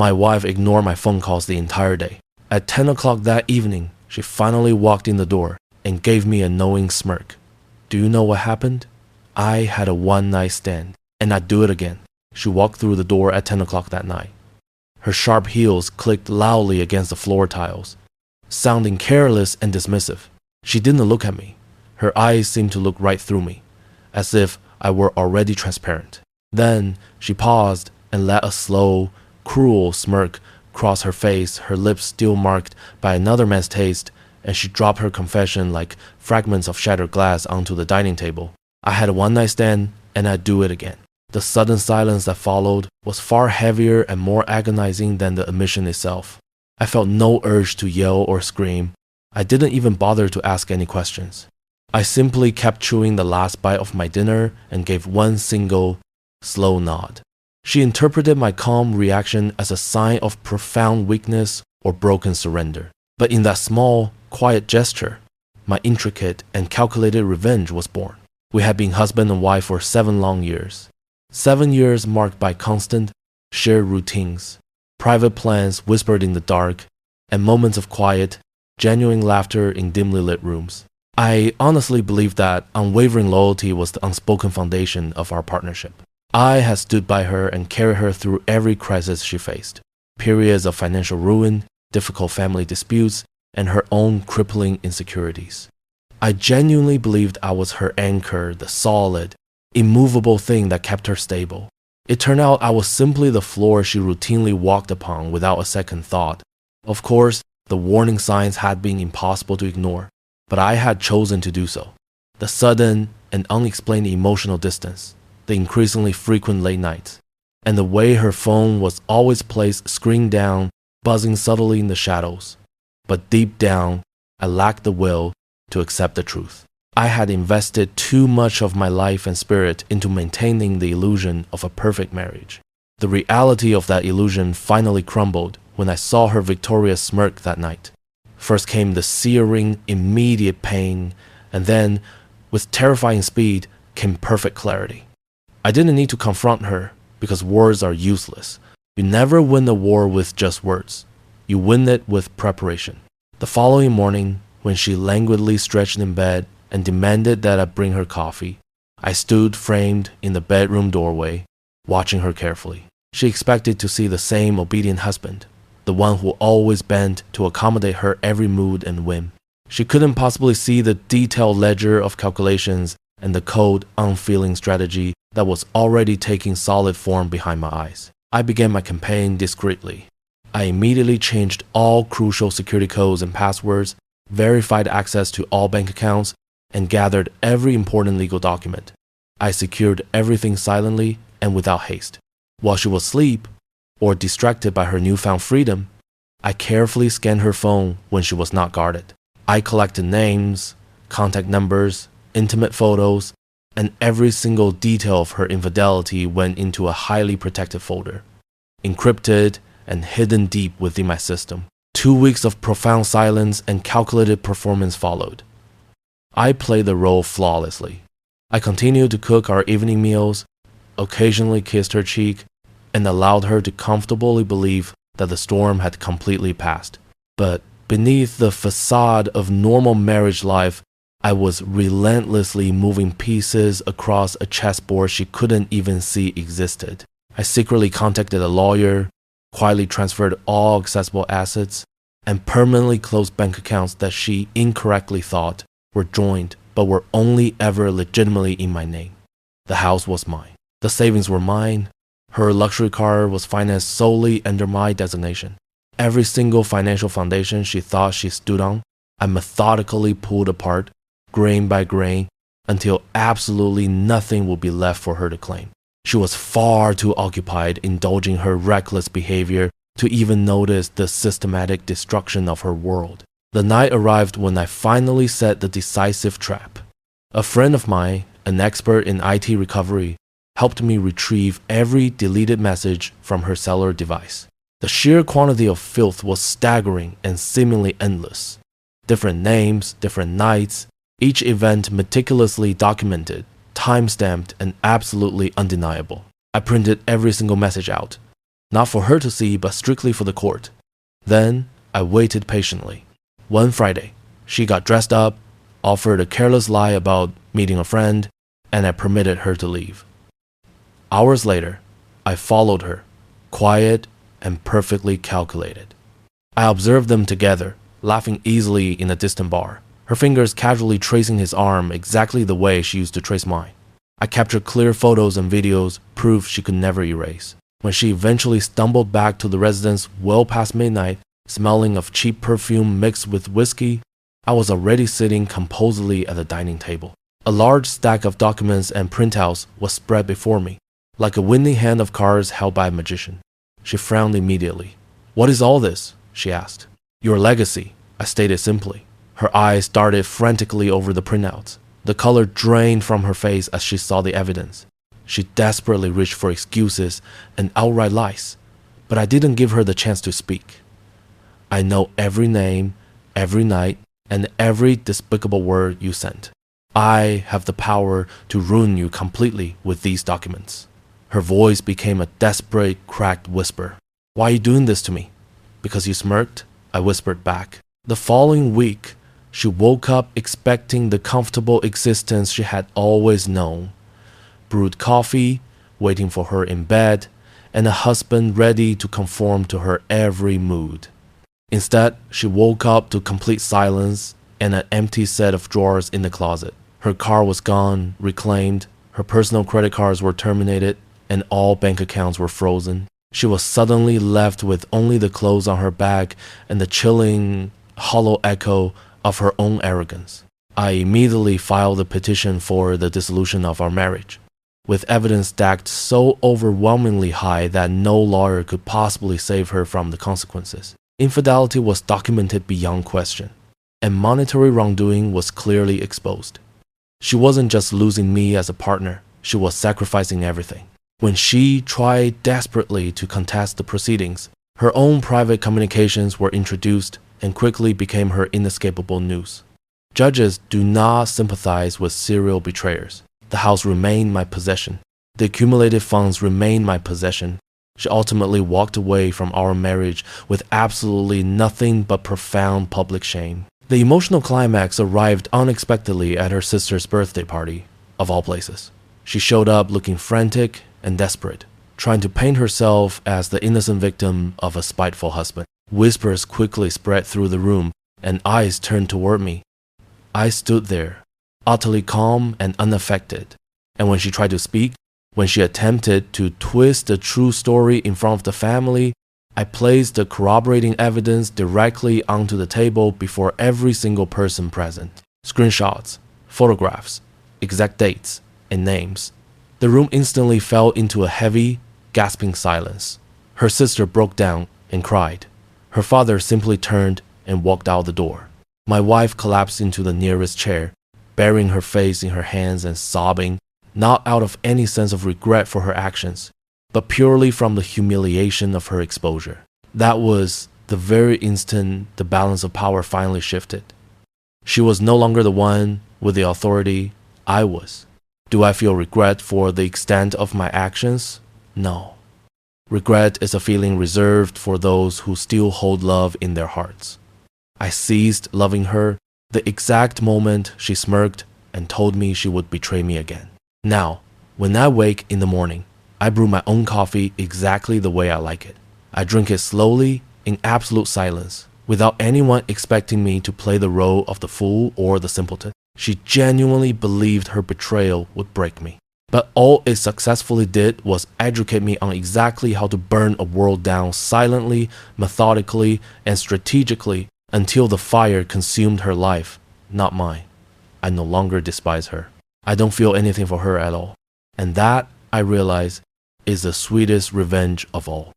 My wife ignored my phone calls the entire day. At 10 o'clock that evening, she finally walked in the door and gave me a knowing smirk. Do you know what happened? I had a one-night stand, and I'd do it again. She walked through the door at 10 o'clock that night. Her sharp heels clicked loudly against the floor tiles, sounding careless and dismissive. She didn't look at me. Her eyes seemed to look right through me, as if I were already transparent. Then she paused and let a slow, cruel smirk cross her face, her lips still marked by another man's taste, and she dropped her confession like fragments of shattered glass onto the dining table. I had a one-night stand, and I'd do it again. The sudden silence that followed was far heavier and more agonizing than the admission itself. I felt no urge to yell or scream. I didn't even bother to ask any questions. I simply kept chewing the last bite of my dinner and gave one single, slow nod. She interpreted my calm reaction as a sign of profound weakness or broken surrender. But in that small, quiet gesture, my intricate and calculated revenge was born. We had been husband and wife for 7 long years. 7 years marked by constant, shared routines, private plans whispered in the dark, and moments of quiet, genuine laughter in dimly lit rooms. I honestly believed that unwavering loyalty was the unspoken foundation of our partnership. I had stood by her and carried her through every crisis she faced. Periods of financial ruin, difficult family disputes, and her own crippling insecurities. I genuinely believed I was her anchor, the solid, immovable thing that kept her stable. It turned out I was simply the floor she routinely walked upon without a second thought. Of course, the warning signs had been impossible to ignore, but I had chosen to do so. The sudden and unexplained emotional distance, the increasingly frequent late nights, and the way her phone was always placed screen down, buzzing subtly in the shadows. But deep down, I lacked the will to accept the truth. I had invested too much of my life and spirit into maintaining the illusion of a perfect marriage. The reality of that illusion finally crumbled when I saw her victorious smirk that night. First came the searing, immediate pain, and then, with terrifying speed, came perfect clarity. I didn't need to confront her, because words are useless. You never win a war with just words. You win it with preparation. The following morning, when she languidly stretched in bed and demanded that I bring her coffee, I stood framed in the bedroom doorway, watching her carefully. She expected to see the same obedient husband, the one who always bent to accommodate her every mood and whim. She couldn't possibly see the detailed ledger of calculations and the cold, unfeeling strategy that was already taking solid form behind my eyes. I began my campaign discreetly. I immediately changed all crucial security codes and passwords, verified access to all bank accounts, and gathered every important legal document. I secured everything silently and without haste. While she was asleep, or distracted by her newfound freedom, I carefully scanned her phone when she was not guarded. I collected names, contact numbers, intimate photos, and every single detail of her infidelity went into a highly protected folder, encrypted and hidden deep within my system. 2 weeks of profound silence and calculated performance followed. I played the role flawlessly. I continued to cook our evening meals, occasionally kissed her cheek, and allowed her to comfortably believe that the storm had completely passed. But beneath the facade of normal marriage life, I was relentlessly moving pieces across a chessboard she couldn't even see existed. I secretly contacted a lawyer, quietly transferred all accessible assets, and permanently closed bank accounts that she incorrectly thought were joint but were only ever legitimately in my name. The house was mine. The savings were mine. Her luxury car was financed solely under my designation. Every single financial foundation she thought she stood on, I methodically pulled apart, grain by grain, until absolutely nothing would be left for her to claim. She was far too occupied indulging her reckless behavior to even notice the systematic destruction of her world. The night arrived when I finally set the decisive trap. A friend of mine, an expert in IT recovery, helped me retrieve every deleted message from her cellular device. The sheer quantity of filth was staggering and seemingly endless. Different names, different nights, each event meticulously documented, time-stamped, and absolutely undeniable. I printed every single message out, not for her to see, but strictly for the court. Then I waited patiently. One Friday, she got dressed up, offered a careless lie about meeting a friend, and I permitted her to leave. Hours later, I followed her, quiet and perfectly calculated. I observed them together, laughing easily in a distant bar, her fingers casually tracing his arm exactly the way she used to trace mine. I captured clear photos and videos, proof she could never erase. When she eventually stumbled back to the residence well past midnight, smelling of cheap perfume mixed with whiskey, I was already sitting composedly at the dining table. A large stack of documents and printouts was spread before me, like a winning hand of cards held by a magician. She frowned immediately. "What is all this?" she asked. "Your legacy," I stated simply. Her eyes darted frantically over the printouts. The color drained from her face as she saw the evidence. She desperately reached for excuses and outright lies, but I didn't give her the chance to speak. "I know every name, every night, and every despicable word you sent. I have the power to ruin you completely with these documents." Her voice became a desperate, cracked whisper. "Why are you doing this to me?" "Because you smirked," I whispered back. The following week, she woke up expecting the comfortable existence she had always known. Brewed coffee, waiting for her in bed, and a husband ready to conform to her every mood. Instead, she woke up to complete silence and an empty set of drawers in the closet. Her car was gone, reclaimed, her personal credit cards were terminated, and all bank accounts were frozen. She was suddenly left with only the clothes on her back and the chilling, hollow echo of her own arrogance. I immediately filed a petition for the dissolution of our marriage, with evidence stacked so overwhelmingly high that no lawyer could possibly save her from the consequences. Infidelity was documented beyond question, and monetary wrongdoing was clearly exposed. She wasn't just losing me as a partner, she was sacrificing everything. When she tried desperately to contest the proceedings, her own private communications were introduced and quickly became her inescapable news. Judges do not sympathize with serial betrayers. The house remained my possession. The accumulated funds remained my possession. She ultimately walked away from our marriage with absolutely nothing but profound public shame. The emotional climax arrived unexpectedly at her sister's birthday party, of all places. She showed up looking frantic and desperate, trying to paint herself as the innocent victim of a spiteful husband. Whispers quickly spread through the room, and eyes turned toward me. I stood there, utterly calm and unaffected, and when she tried to speak, when she attempted to twist the true story in front of the family, I placed the corroborating evidence directly onto the table before every single person present. Screenshots, photographs, exact dates, and names. The room instantly fell into a heavy, gasping silence. Her sister broke down and cried. Her father simply turned and walked out the door. My wife collapsed into the nearest chair, burying her face in her hands and sobbing, not out of any sense of regret for her actions, but purely from the humiliation of her exposure. That was the very instant the balance of power finally shifted. She was no longer the one with the authority. I was. Do I feel regret for the extent of my actions? No. Regret is a feeling reserved for those who still hold love in their hearts. I ceased loving her the exact moment she smirked and told me she would betray me again. Now, when I wake in the morning, I brew my own coffee exactly the way I like it. I drink it slowly, in absolute silence, without anyone expecting me to play the role of the fool or the simpleton. She genuinely believed her betrayal would break me. But all it successfully did was educate me on exactly how to burn a world down silently, methodically, and strategically until the fire consumed her life, not mine. I no longer despise her. I don't feel anything for her at all. And that, I realize, is the sweetest revenge of all.